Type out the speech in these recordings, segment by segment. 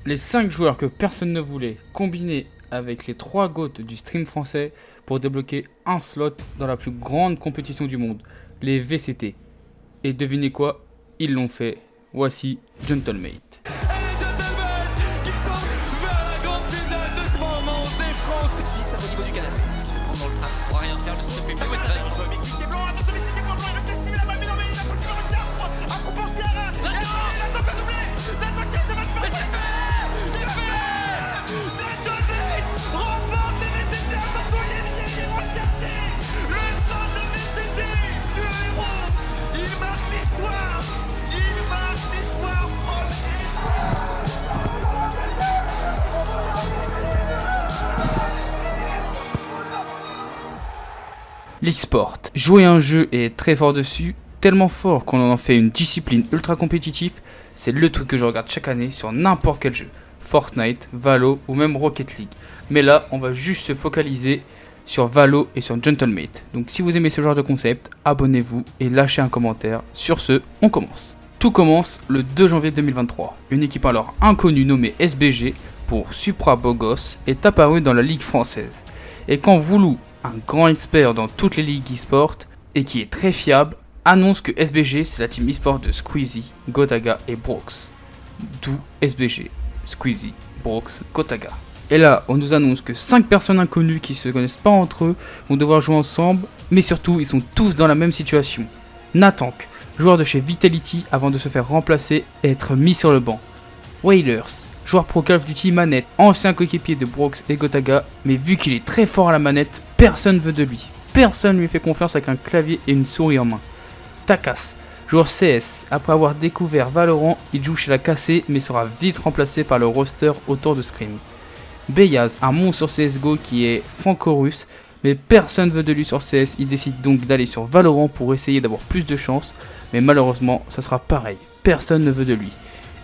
Les 5 joueurs que personne ne voulait, combinés avec les 3 GOAT du stream français pour débloquer un slot dans la plus grande compétition du monde, les VCT. Et devinez quoi, ils l'ont fait. Voici Gentlemate. Qui sont vers la grande finale de ce moment des France. Au niveau du canal. Dans le train, on pourra rien faire, le système fait Mystique est blanc, attention Mystique est blanc, il reste estimé la balle, mais non mais il a foutu le retard à compenser à la il attend que doubler, l'attaquer ça va se faire Gentlemate remporte les VCT à Montpellier, il est recherché, le sang de VCT du héros, il marque l'histoire from L'e-sport. Jouer un jeu et être très fort dessus, tellement fort qu'on en fait une discipline ultra compétitive, c'est le truc que je regarde chaque année sur n'importe quel jeu. Fortnite, Valo ou même Rocket League. Mais là, on va juste se focaliser sur Valo et sur Gentlemate. Donc si vous aimez ce genre de concept, abonnez-vous et lâchez un commentaire. Sur ce, on commence. Tout commence le 2 janvier 2023. Une équipe alors inconnue nommée SBG pour Supra Bogos est apparue dans la Ligue française. Et quand Voulou, un grand expert dans toutes les ligues e-sport et qui est très fiable, annonce que SBG c'est la team e-sport de Squeezie, Gotaga et Brox. D'où SBG, Squeezie, Brox, Gotaga. Et là, on nous annonce que 5 personnes inconnues qui se connaissent pas entre eux vont devoir jouer ensemble, mais surtout ils sont tous dans la même situation. Natank, joueur de chez Vitality avant de se faire remplacer et être mis sur le banc. Wailers, joueur pro Call of Duty manette, ancien coéquipier de Brox et Gotaga, mais vu qu'il est très fort à la manette, personne veut de lui. Personne lui fait confiance avec un clavier et une souris en main. Takas, joueur CS, après avoir découvert Valorant, il joue chez la KC mais sera vite remplacé par le roster autour de Scream. Beyaz, un monstre sur CSGO qui est franco-russe, mais personne veut de lui sur CS, il décide donc d'aller sur Valorant pour essayer d'avoir plus de chance, mais malheureusement ça sera pareil, personne ne veut de lui.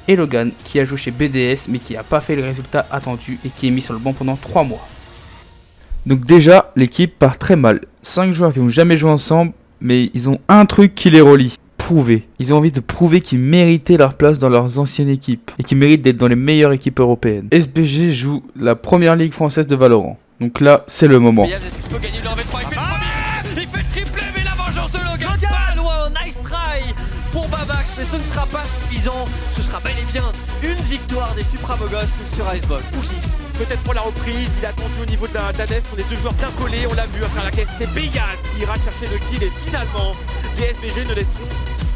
Et Logan, qui a joué chez BDS mais qui n'a pas fait les résultats attendus et qui est mis sur le banc pendant 3 mois. Donc déjà, l'équipe part très mal. 5 joueurs qui n'ont jamais joué ensemble, mais ils ont un truc qui les relie. Prouver. Ils ont envie de prouver qu'ils méritaient leur place dans leurs anciennes équipes et qu'ils méritent d'être dans les meilleures équipes européennes. SBG joue la première ligue française de Valorant. Donc là, c'est le moment. Beyaz, est-ce qu'il peut gagner le 1v3? Il fait le premier. Il fait le triplé, mais la vengeance de Logan. Pas loin, nice try pour Babax, mais ce ne sera pas suffisant. Ce sera bel et bien une victoire des Supra Bogos sur Icebox. Peut-être pour la reprise, il a attendu au niveau de la nest, on est deux joueurs bien collés, on l'a vu à faire la caisse, c'est Beyaz qui ira chercher le kill et finalement les SBG ne laisseront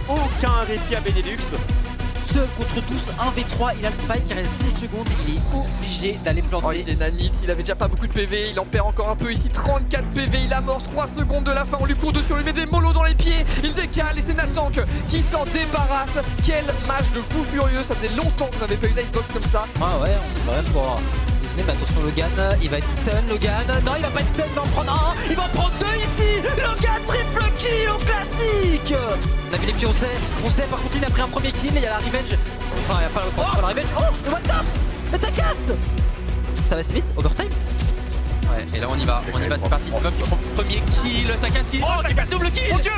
aucun répit à Benelux. Seul contre tous, 1v3, il a le spike, il reste 10 secondes, il est obligé d'aller planter. Oh, il est nanite, il avait déjà pas beaucoup de PV, il en perd encore un peu ici, 34 PV, il amorce 3 secondes de la fin, on lui court dessus, on lui met des mollos dans les pieds, il décale et c'est Natank qui s'en débarrasse. Quel match de fou furieux, ça faisait longtemps qu'on n'avait pas eu d'Icebox comme ça. Ah ouais, on va même pouvoir désolé, mais attention Logan, il va être stun Logan. Non, il va pas être stun, il va en prendre un, il va en prendre 2 ici. Logan triple kill au classique. On a vu les pieds, on sait, par contre il a pris un premier kill, il y a la revenge. Enfin, il n'y a pas la revenge. Oh, le what up, le Takas. Ça va si vite, overtime. Ouais, et là on y va, c'est parti, c'est Bob qui prend le premier kill, Takas qui... Oh, Takas, double kill. Mon dieu.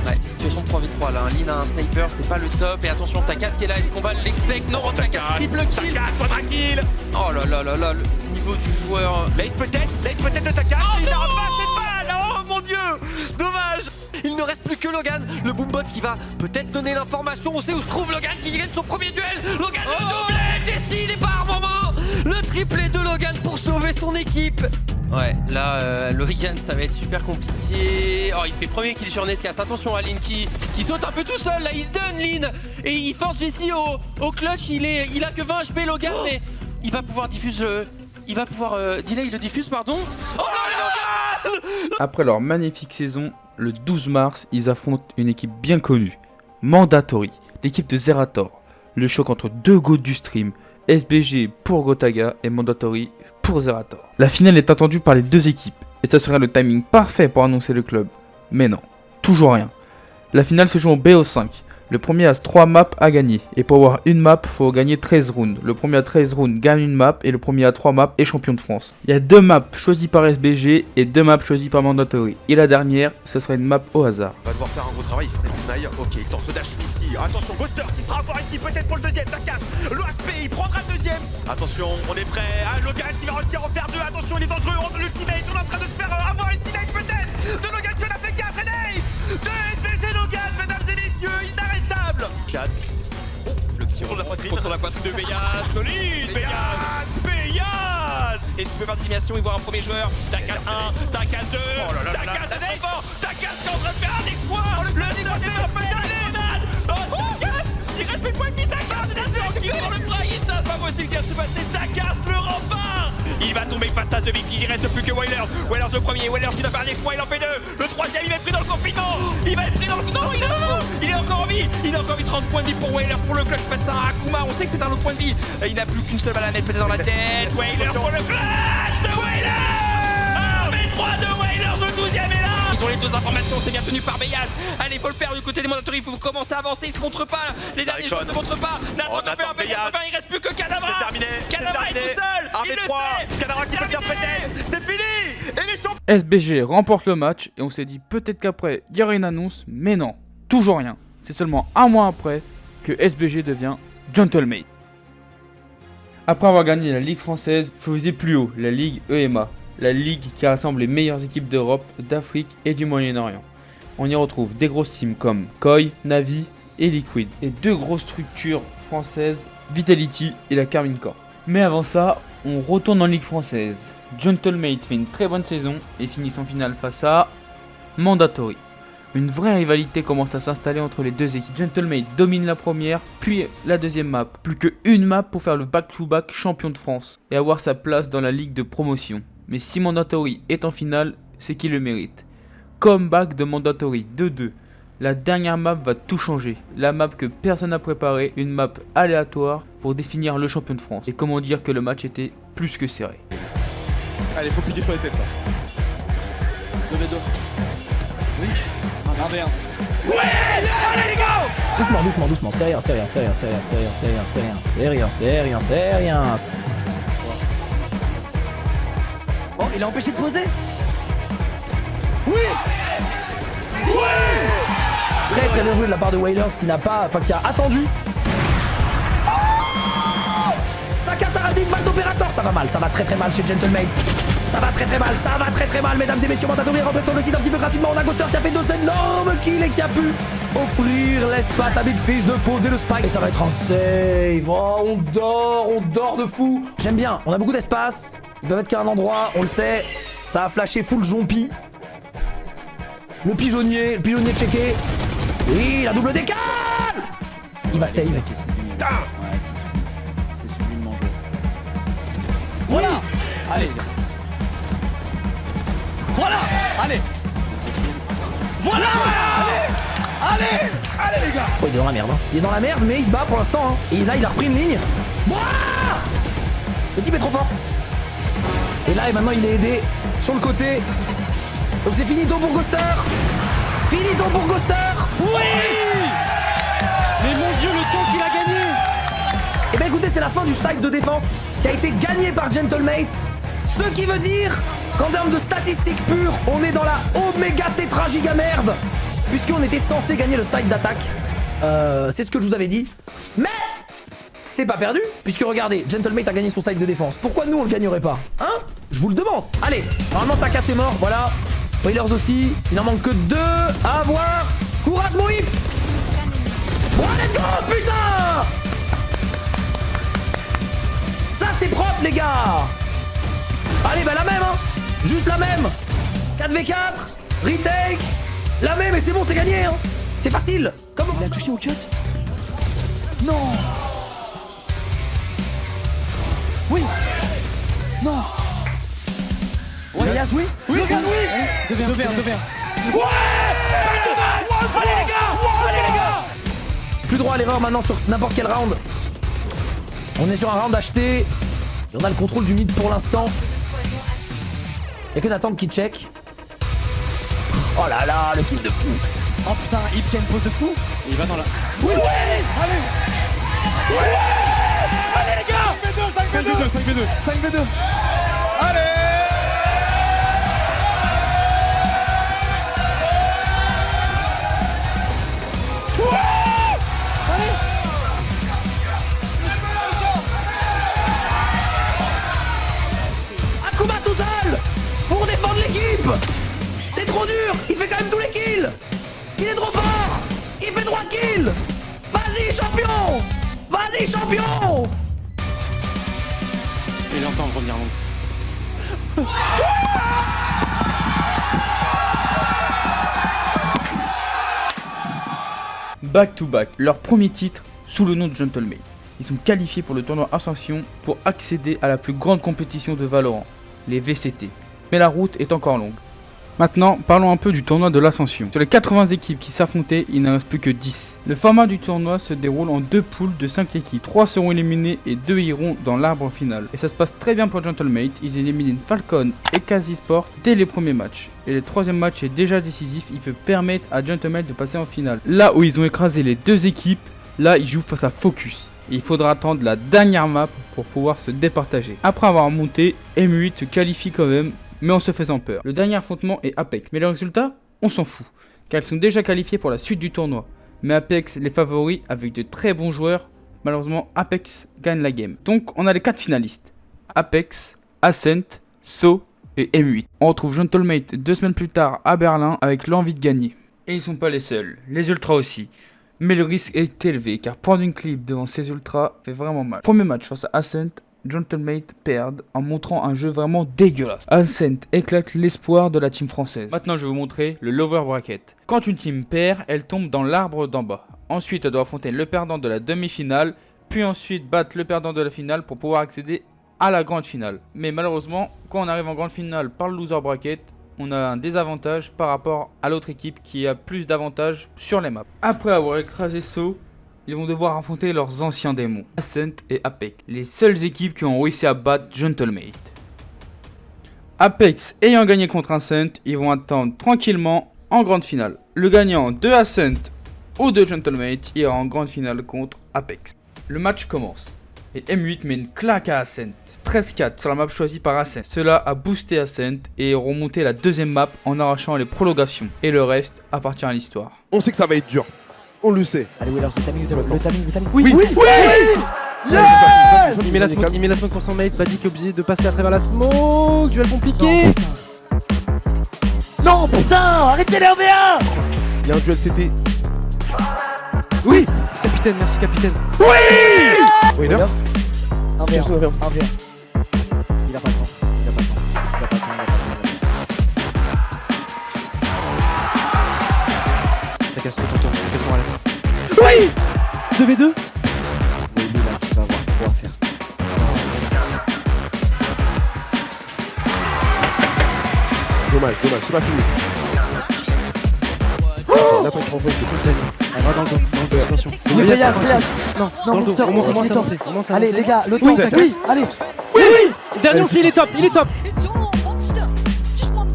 Ouais, situation de 3v3 là, un Lin a un sniper, c'est pas le top, et attention Takas qui est là, est-ce qu'on va l'expect? Non, Takas, triple kill. Takas, quadra kill. Oh là là là là, le niveau du joueur... Laisse peut-être de Takas, il n'a pas cette balle. Oh mon dieu, dommage. Il ne reste plus que Logan, le boombot qui va peut-être donner l'information. On sait où se trouve Logan qui gagne son premier duel. Logan le doublé, Jessie, il est pas moment. Le triplé de Logan pour sauver son équipe. Ouais, là, Logan, ça va être super compliqué. Oh, il fait premier kill sur Nescas. Attention à Lin qui saute un peu tout seul. Là, il se donne, Lin. Et il force Jessie au clutch. Il a que 20 HP, Logan, mais il va pouvoir diffuser. Il va pouvoir delay le diffuse, pardon. Oh là là. Après leur magnifique saison, le 12 mars, ils affrontent une équipe bien connue, Mandatory, l'équipe de Zerator. Le choc entre deux GOAT du stream, SBG pour Gotaga et Mandatory pour Zerator. La finale est attendue par les deux équipes, et ça serait le timing parfait pour annoncer le club. Mais non, toujours rien. La finale se joue en BO5. Le premier a 3 maps à gagner, et pour avoir une map, il faut gagner 13 rounds. Le premier à 13 rounds gagne une map, et le premier à 3 maps est champion de France. Il y a 2 maps choisies par SBG, et 2 maps choisies par Mandatory. Et la dernière, ce sera une map au hasard. On va devoir faire un gros travail, il s'en est ok, il tente le dash Misty, Attention, Ghoster qui sera à voir ici peut-être pour le deuxième. Takas, l'OHP, il prendra le deuxième. Attention, on est prêt. Ah, Logan qui va réussir à en faire deux. Attention, il est dangereux. On l'ultimate. On est en train de se faire avoir ici peut-être. De Logan qui en a fait 4 et Nate. De SBG Logan, mesdames et messieurs, inarrêtable. 4. Le petit retour contre la poitrine de Beyaz. Solide, Beyaz. Et super participation, il voit un premier joueur. Takas 1, Takas 2. Takas très fort. Takas qui est en train de faire un exploit. Le défenseur peut y aller. Oh, Takas. Il reste plus quoi de Takas. Qui prend le prize. C'est pas possible qu'il se passe. Takas le rempart. Il va tomber face à The Viking. Il reste plus que Wailers. Wailers le premier. Wailers qui doit faire un exploit. Il en fait deux. Le troisième, il va être pris dans le confinement. Il va être pris dans le. Non, il est encore en vie. Il a encore envie 30 points de vie pour Wailers. Pour le clutch face à Akuma. On sait que c'est un autre point de vie. Il n'a plus qu'une seule balle à mettre peut-être dans la tête. Wailers pour le clutch de Wailers. Mais 3 de Wailers. Le 12e est là. Ils ont les deux informations. C'est bien tenu par Beyaz. Allez, faut le faire du côté des mandatories. Il faut commencer à avancer. Ils se montrent pas. Les derniers joueurs ne se montrent pas. Nathan fait un peu. Il reste plus que Kadavra. C'est terminé. Kadavra est tout seul. Il le sait. Kadavra qui peut bien peut-être. C'est fini. Et les champions. SBG remporte le match et on s'est dit peut-être qu'après il y aurait une annonce, mais non, toujours rien. C'est seulement un mois après que SBG devient Gentlemate. Après avoir gagné la Ligue française, il faut viser plus haut, la Ligue EMA, la ligue qui rassemble les meilleures équipes d'Europe, d'Afrique et du Moyen-Orient. On y retrouve des grosses teams comme Koi, Navi et Liquid, et deux grosses structures françaises, Vitality et la Carmine Corp. Mais avant ça, on retourne en Ligue française. Gentlemate fait une très bonne saison et finit en finale face à Mandatory. Une vraie rivalité commence à s'installer entre les deux équipes. Gentlemate domine la première, puis la deuxième map. Plus qu'une map pour faire le back-to-back champion de France et avoir sa place dans la ligue de promotion. Mais si Mandatory est en finale, c'est qu'il le mérite. Comeback de Mandatory 2-2. La dernière map va tout changer. La map que personne n'a préparée, une map aléatoire pour définir le champion de France. Et comment dire que le match était plus que serré. Allez, faut cliquer sur les têtes là. 2v2. Oui. 1v1. Ouais. Allez les gars. Doucement, c'est rien. Bon, il a empêché de poser. Très bien joué de la part de Wailers qui n'a pas, qui a attendu. Takas a raté une balle d'opérateur, ça va mal, ça va très mal chez Gentlemate. Ça va très mal, mesdames et messieurs, Mandatory rentre sur le site un petit peu gratuitement. On a Ghoster qui a fait deux énormes kills et qui a pu offrir l'espace à Big Fish de poser le spike. Et ça va être un save. Oh, on dort de fou. J'aime bien, on a beaucoup d'espace. Ils peuvent être qu'à un endroit, on le sait. Ça a flashé full jompi. Le pigeonnier checké. Oui, la double décale. Il va save. Voilà. Allez. Voilà. Allez. Voilà. Allez les gars. Oh, il est dans la merde. Il est dans la merde, mais il se bat pour l'instant. Hein. Et là, il a repris une ligne. Wouah. Le type est trop fort. Et là, et maintenant, il est aidé sur le côté. Donc c'est finito pour Ghoster. Finito pour Ghoster. Oui. Mais mon Dieu, le temps qu'il a gagné. Et ben écoutez, c'est la fin du side de défense qui a été gagné par Gentlemate. Ce qui veut dire qu'en termes de statistiques pures, on est dans la Oméga Tétra Giga merde. Puisqu'on était censé gagner le side d'attaque. C'est ce que je vous avais dit. Mais c'est pas perdu, puisque regardez, Gentlemate a gagné son side de défense. Pourquoi nous on le gagnerait pas? Hein? Je vous le demande. Allez, normalement Takas est mort, voilà. Wailers aussi, il n'en manque que 2 à avoir. Courage mon hip. Bon, let's go, putain. Ça c'est propre les gars. Allez, bah la même hein. Juste la même. 4v4, retake. La même et c'est bon, c'est gagné hein. C'est facile. Comme Il a touché au cut. Non. Oui. Non. Elias, oui. Logan, oui. 2v1. Ouais. Allez les gars. plus droit à l'erreur maintenant sur n'importe quel round. On est sur un round acheté. Et on a le contrôle du mid pour l'instant. Y'a que Nathan qui check. Oh là là, le kill de fou. Oh putain, Ipken pose de fou. Et il va dans la... Oui. Allez. Ouais. Allez les gars. 5v2. Allez. kills. Il est trop fort. Il fait 3 kills. Vas-y champion. Vas-y champion. Il entend revenir long. Back to back, leur premier titre sous le nom de Gentlemate. Ils sont qualifiés pour le tournoi Ascension pour accéder à la plus grande compétition de Valorant, les VCT. Mais la route est encore longue. Maintenant, parlons un peu du tournoi de l'Ascension. Sur les 80 équipes qui s'affrontaient, il n'en reste plus que 10. Le format du tournoi se déroule en 2 poules de 5 équipes. 3 seront éliminées et 2 iront dans l'arbre final. Et ça se passe très bien pour Gentlemate, ils éliminent Falcon et Kasi Sport dès les premiers matchs. Et le 3e match est déjà décisif, il peut permettre à Gentlemate de passer en finale. Là où ils ont écrasé les 2 équipes, là ils jouent face à Focus. Et il faudra attendre la dernière map pour pouvoir se départager. Après avoir monté, M8 se qualifie quand même, mais en se faisant peur. Le dernier affrontement est Apex, mais le résultat, on s'en fout, car ils sont déjà qualifiés pour la suite du tournoi. Mais Apex, les favoris avec de très bons joueurs, malheureusement Apex gagne la game. Donc on a les 4 finalistes, Apex, Ascent, So et M8. On retrouve Gentlemate 2 semaines plus tard à Berlin avec l'envie de gagner. Et ils sont pas les seuls, les ultras aussi. Mais le risque est élevé, car prendre une clip devant ces ultras fait vraiment mal. Premier match face à Ascent, Gentlemate perdent en montrant un jeu vraiment dégueulasse. Ascent éclate l'espoir de la team française. Maintenant je vais vous montrer le lower bracket. Quand une team perd, elle tombe dans l'arbre d'en bas. Ensuite elle doit affronter le perdant de la demi-finale, puis ensuite battre le perdant de la finale pour pouvoir accéder à la grande finale. Mais malheureusement, quand on arrive en grande finale par le loser bracket, on a un désavantage par rapport à l'autre équipe qui a plus d'avantages sur les maps. Après avoir écrasé So, ils vont devoir affronter leurs anciens démons, Ascent et Apex, les seules équipes qui ont réussi à battre Gentlemate. Apex ayant gagné contre Ascent, ils vont attendre tranquillement en grande finale. Le gagnant de Ascent ou de Gentlemate ira en grande finale contre Apex. Le match commence et M8 met une claque à Ascent. 13-4 sur la map choisie par Ascent. Cela a boosté Ascent et remonté la deuxième map en arrachant les prolongations. Et le reste appartient à l'histoire. On sait que ça va être dur. On le sait. Allez Wheelers, le timing. Oui, oui, oui. Yes. Il met la smoke pour son mate, Paddy qui est obligé de passer à travers la smoke, duel compliqué. Non putain, arrêtez les 1v1. Il y a un duel CT. Oui. Capitaine, merci capitaine. Winners. 1v1. Il a pas le temps. La casse ton tour, quasiment à la fin. Oui. 2v2. Oui, lui là, tu vas avoir quoi à faire. Dommage, c'est pas fini. Nathan qui renvoie une petite. Elle va dans le dos, attention. Playas. Non, Non, dans le dos, Monster, au moins c'est il est top. avancé, au moins c'est Allez avancé. les gars, le Oui, temps. oui. Allez. Dernier aussi, il est top. It's all monster. Just one look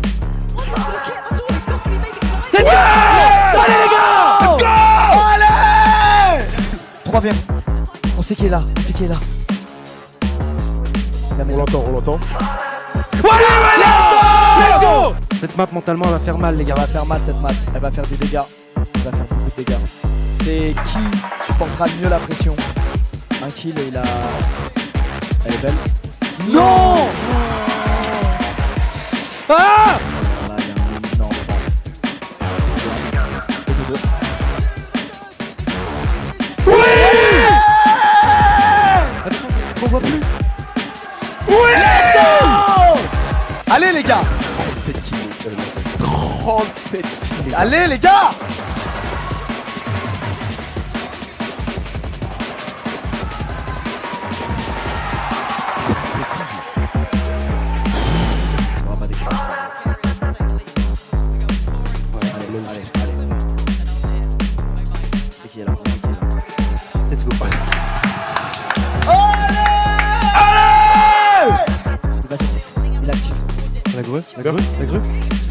at that's all he's got. Can he make it nice? Allez les gars. Let's go. Allez 3v1. On sait qui est là. On l'entend. Let's go. Cette map mentalement elle va faire mal les gars. Elle va faire mal cette map. Elle va faire des dégâts. Elle va faire beaucoup de dégâts. C'est qui supportera le mieux la pression. Un kill et il a... Elle est belle. Non. Ah. Là, il y a un énorme Attention. On voit plus. Oui. Allez les gars. 37 kills. 37 kills. Allez les gars. C'est impossible. On va pas décrocher. Allez. C'est qui est là. Let's go. Il va sur site. Il active. La grue.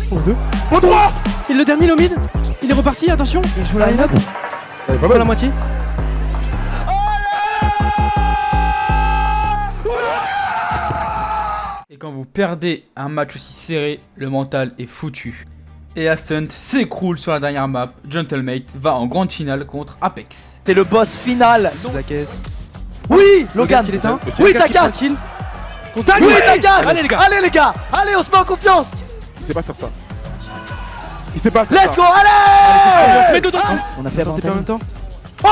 Pour 2. Pour 3. Et le dernier, le mid. Il est reparti, attention. Il joue la line-up. Elle est pas Pas la mal. moitié. Et quand vous perdez un match aussi serré, le mental est foutu. Et Ascent s'écroule sur la dernière map, Gentlemate va en grande finale contre Apex. C'est le boss final. Sous la caisse. Oui, Logan. Qui l'éteint. Oui, ta casse. Contact. Oui, ta casse. Allez les gars. Allez les gars. Allez, on se met en confiance. Il sait pas faire ça. Il sait pas faire Let's ça. go, allez. On se met dedans. On a fait Attends, t'es pas en même temps. Oui,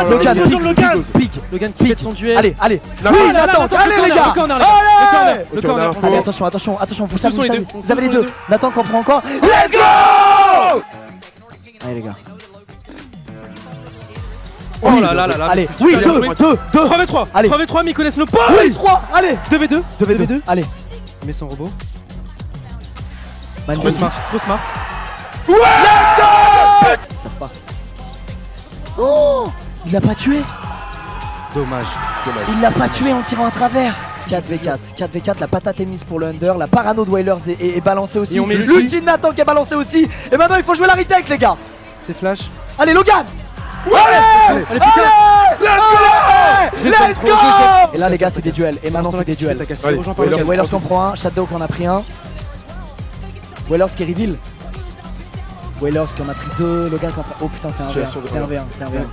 Logan, Logan, Logan. pique. Logan qui fait son duel. Allez, allez. La Oui, balle. Nathan, allez les gars. Le corner, les gars. Allez. Le Ok, corner. on a l'info. Allez, attention, attention, attention, vous On savez, se vous sont les savez, deux, on vous avez se les sont deux. les deux. Nathan qu'en prend encore. Let's go. Allez les gars. Oh là là là là. Allez, c'est oui, super bien 2, joué. 2. 3v3. Allez. 3v3, mais ils connaissent le pas. Oui, 3, allez. 2v2. 2v2. Allez. Il met son robot. Trop Magnifique. smart. Trop smart. Ils savent pas. Oh, il l'a pas tué. Dommage. Il l'a pas tué en tirant à travers. 4v4, 4v4, la patate est mise pour le under, la parano de Wailers est balancée aussi. Et on met l'ulti de Nathan qui est balancé aussi. Et maintenant il faut jouer la retake les gars. C'est flash. Allez Logan. Allez, putain. Let's Je go. les Et là les gars c'est des duels. Et maintenant c'est des duels. T'as cassé. Allez, Rejoins par Wailers. le Ok, Wailers qui en prend un, Shadow qui en a pris un. Wailers qui reveal. Wailers qui en a pris deux, Logan qui en prend. Oh putain c'est un V1, Situation de c'est un V1, c'est un V1.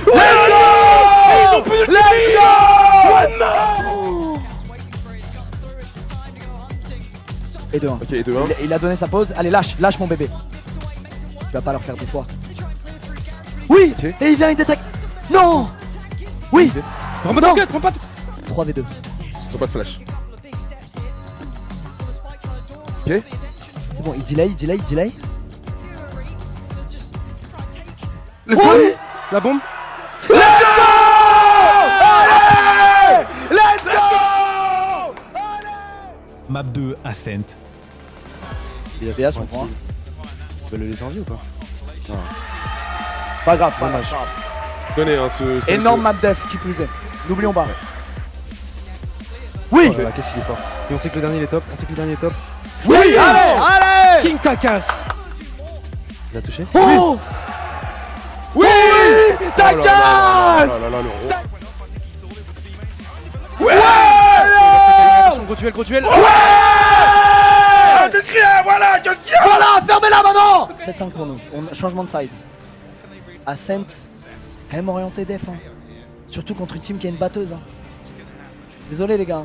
Ils ont plus de Et 2-1. Ok, et 2-1. Il a donné sa pause. Allez, lâche mon bébé. Tu vas pas leur faire deux fois. Oui. Ok. Et il vient, il détecte. Non. Oui. Prends pas ton cut, prends pas ton... 3v2. Ils ont pas de flash. Ok. C'est bon, il delay. Let's go. La bombe. Let's go. Map 2 Ascent. C'est son point. Tu vas le laisser en vie ou pas? Pas grave, Donnez hein, ce. Énorme map def qui plus est. N'oublions pas. Oui. Oh là là, qu'est-ce qu'il est fort. Et on sait que le dernier il est top. Oui. Allez. King Takas. Il a touché. Oh. Oui. Takas. Là, le rond. Attention, gros duel. Ah, t'es crié, voilà, qu'est-ce qu'il y a? Voilà, fermez-la maintenant. 7-5 pour nous. Changement de side. Ascent, c'est quand même orienté def. Hein. Surtout contre une team qui a une batteuse. Hein. Je suis désolé les gars.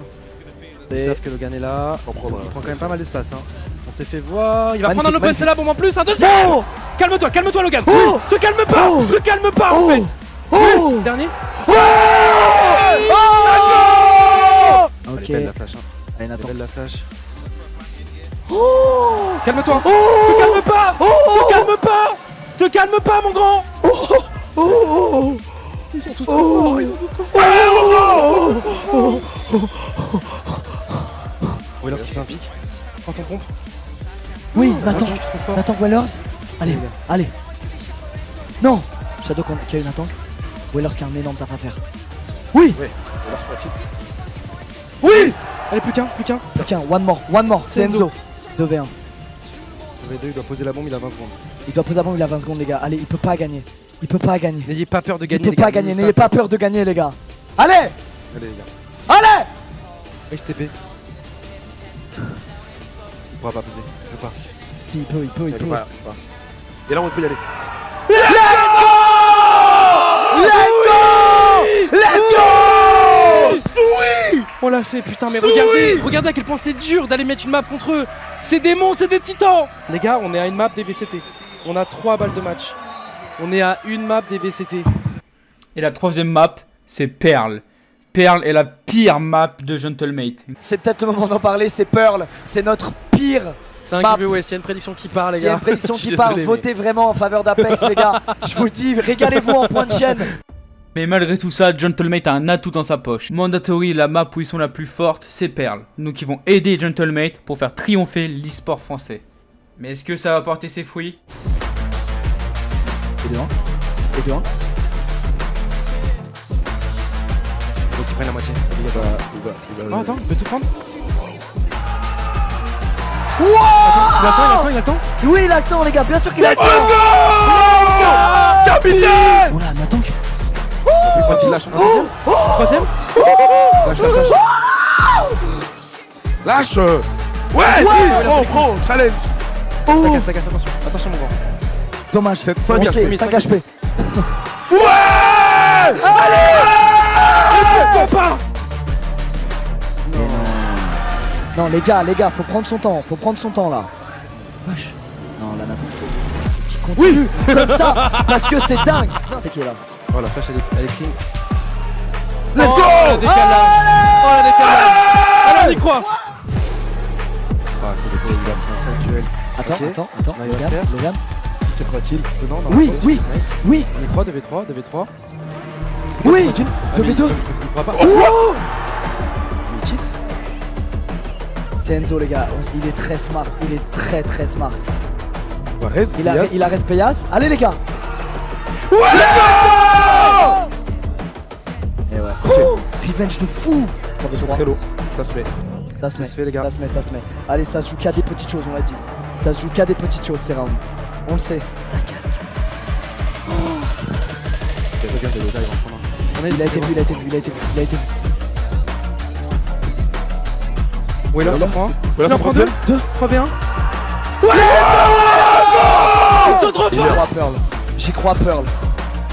Ils savent que Logan est là. On prend, Il prend quand même pas mal d'espace. Hein. On s'est fait voir. Il va Magnifique, prendre un open, magnifique. c'est la bombe en plus. Un deuxième. Oh. Calme-toi Logan. Oh. Te calme pas en fait. Oh. Dernier. Ok. Elle est belle la flash. Hein. Allez Elle est Nathan. belle la flash. Oh. Calme-toi. Oh. Te calme pas. Te calme pas mon grand. Ils sont tous trop forts. Oui, lorsqu'il fait un pic. Prends ton pompe. Oui, Nathan. Je suis trop fort. Nathan Wellers. Allez, Les gars. allez. Non. Shadow qui a eu Nathan. Wellers qui a un énorme taf à faire. Oui. Ouais, on lance pas qui. Oui. Allez, plus qu'un. Putain, one more. C'est Enzo. 2v1. Il doit poser la bombe, il a 20 secondes. Il doit poser la bombe, il a 20 secondes les gars. Allez, il peut pas gagner. N'ayez pas peur de Il gagner. peut les pas gars. gagner. N'ayez pas peur de gagner les gars. Allez. Allez, les gars. Allez. STP. Il pourra pas poser. Il peut pas. Si, il peut. Il peut pas. Et là, on peut y aller. Let's go. Souris. On l'a fait, putain, mais Souris. regardez à quel point c'est dur d'aller mettre une map contre eux. C'est des monstres, c'est des titans. Les gars, on est à une map des VCT. On a 3 balles de match. On est à une map des VCT. Et la troisième map, c'est Pearl. Pearl est la pire map de Gentlemate. C'est peut-être le moment d'en parler. C'est Pearl. C'est notre pire. C'est un Map. giveaway, s'il y a une prédiction qui part, les S'il y a gars. une prédiction Je suis qui part, désolé, votez vraiment en faveur d'Apex les gars. Je vous le dis, régalez-vous en point de chaîne. Mais malgré tout ça, Gentlemate a un atout dans sa poche. Mandatory, la map où ils sont la plus forte, c'est Pearl. Donc ils vont aider Gentlemate pour faire triompher l'e-sport français. Mais est-ce que ça va porter ses fruits? Et 2-1. Donc ils prennent la moitié. Il va. Oh, attends, il peut tout prendre. Wow. Il a le temps. Oui, il a le temps les gars, bien sûr qu'il a le temps. Capitaine. Oh là, Nathan qui... Quand il lâche. Troisième. Lâche. Ouais. Prends. Challenge. Ta casse, attention. Attention, mon grand. Dommage, 5 5 HP. HP, 5 HP. Pourquoi pas? Non les gars, faut prendre son temps là. Wesh. Non, là, Nathan, il faut qu'il continue comme ça, parce que c'est dingue. C'est qui est là? Oh la flash elle est clean. Let's go! Oh la décalage. Oh la décalage. Allez on y croit. Ah c'est le il a pris un sale duel. Attends, Ok. attends, Là, il va faire. Logan. C'est tranquille. Non, Oui, oui, nice. oui, On y croit, 2v3, 2v3. oui. Ah, mais 2v2. il croit pas. Oh, Il cheat. c'est Enzo, les gars. Il est très smart. Il est très très smart. Varese, Il a Payas. Allez, les gars. Et ouais. Revenge de fou. Ils sont très low. Ça se met. Ça se met, se fait, les gars. ça se met, ça se met. Allez, ça se joue qu'à des petites choses, on l'a dit. Ça se joue qu'à des petites choses, ces rounds. On le sait. Ta casque. Regardez les airs. Il a été vu, il a été vu, il a été vu, il a été vu. Ouais là, tu prends. Voilà, Tu en ça prends prend 2, deux. 3v1. Ils sont trop forts. Pearl. J'y crois, Pearl.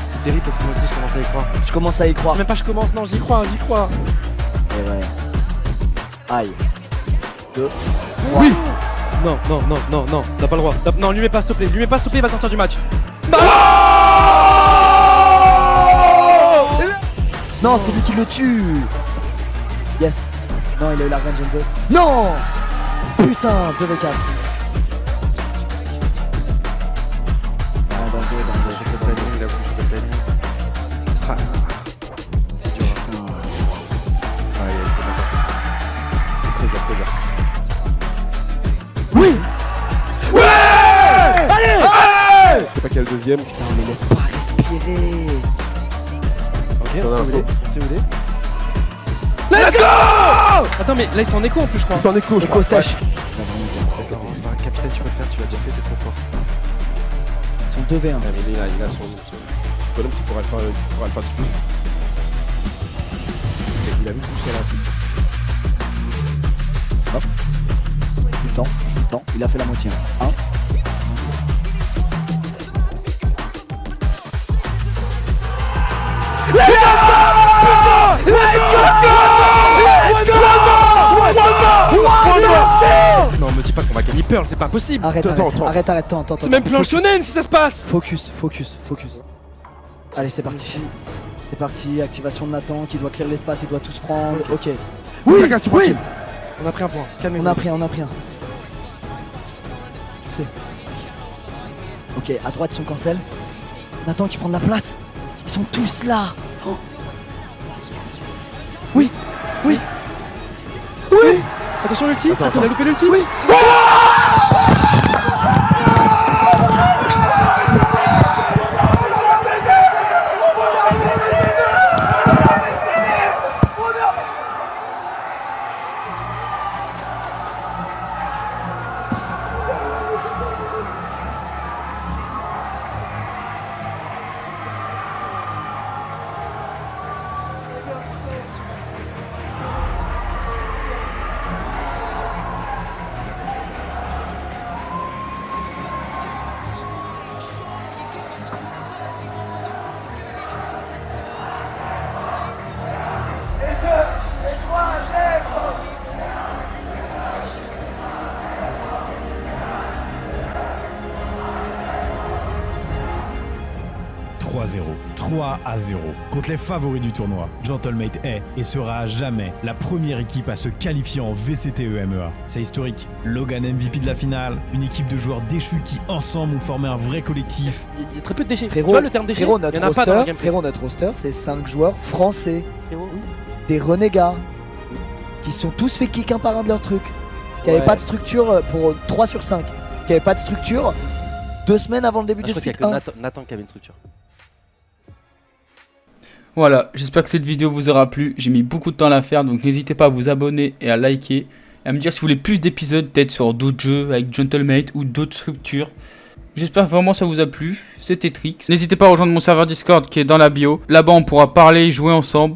C'est terrible parce que moi aussi je commence à y croire. Je commence à y croire. C'est même pas je commence, non, j'y crois, j'y crois. Et ouais. Aïe. 2. Oui. Non, non, non, non, non, t'as pas le droit. Non, lui mets pas, s'il te plaît, lui mets pas, s'il te plaît, il va sortir du match. Non, c'est lui qui le tue. Yes. Non, il a eu la revenge, Enzo. Non. Putain, 2v4. Ah, dans le dos, dans le dos. Il a voulu choper le timing. Ah. C'est dur. Putain. Ah, il a Très bien, très bien. Oui. C'est pas quel le deuxième. Putain, on les laisse pas respirer. Ok, T'en as on l'info. sait où il est. Let's go. Attends, mais là ils sont en écho en plus, je crois. Ils sont en écho, je Écho crois. sèche. D'accord, c'est pas grave, capitaine, tu peux le faire, tu l'as déjà fait, t'es trop fort. Ils sont 2v1. Ouais, mais il a son bonhomme qui pourra le faire diffuser. Il a vu tout ça là. Du temps, il a fait la moitié. 1. Non, me dis pas qu'on va gagner Pearl, c'est pas possible. Arrête, Attends, arrête, attends. arrête, attends. C'est même plus un shonen si ça se passe. Focus. Allez, c'est parti. C'est parti, activation de Nathan qui doit clear l'espace, il doit tous prendre. Ok. Oui, c'est tranquille. On a pris un point, calmez-vous. On a pris un. Tu sais. Ok, à droite, ils sont cancel. Nathan qui prend de la place. Ils sont tous là. Oh. Oui. Attention l'ulti, Attends, il a loupé l'ulti. Oui. « 3-0 contre les favoris du tournoi. Gentlemate est et sera à jamais la première équipe à se qualifier en VCT-EMEA. C'est historique. Logan MVP de la finale, une équipe de joueurs déchus qui ensemble ont formé un vrai collectif. Il y a très peu de déchets. Frérot, Tu vois le terme déchets, frérot, il y notre en a pas dans le roster, gameplay. frérot, notre roster, c'est 5 joueurs français, Frérot, oui. des renégats, qui sont tous fait kick un par un de leur truc, qui Ouais. avaient pas de structure pour 3 sur 5, qui avaient pas de structure 2 semaines avant le début Ah, du je crois qu'il split y a 1. que Nathan qui avait une structure. Voilà, j'espère que cette vidéo vous aura plu. J'ai mis beaucoup de temps à la faire, donc n'hésitez pas à vous abonner et à liker. Et à me dire si vous voulez plus d'épisodes, peut-être sur d'autres jeux avec Gentlemate ou d'autres structures. J'espère vraiment que ça vous a plu. C'était Trix. N'hésitez pas à rejoindre mon serveur Discord qui est dans la bio. Là-bas, on pourra parler et jouer ensemble.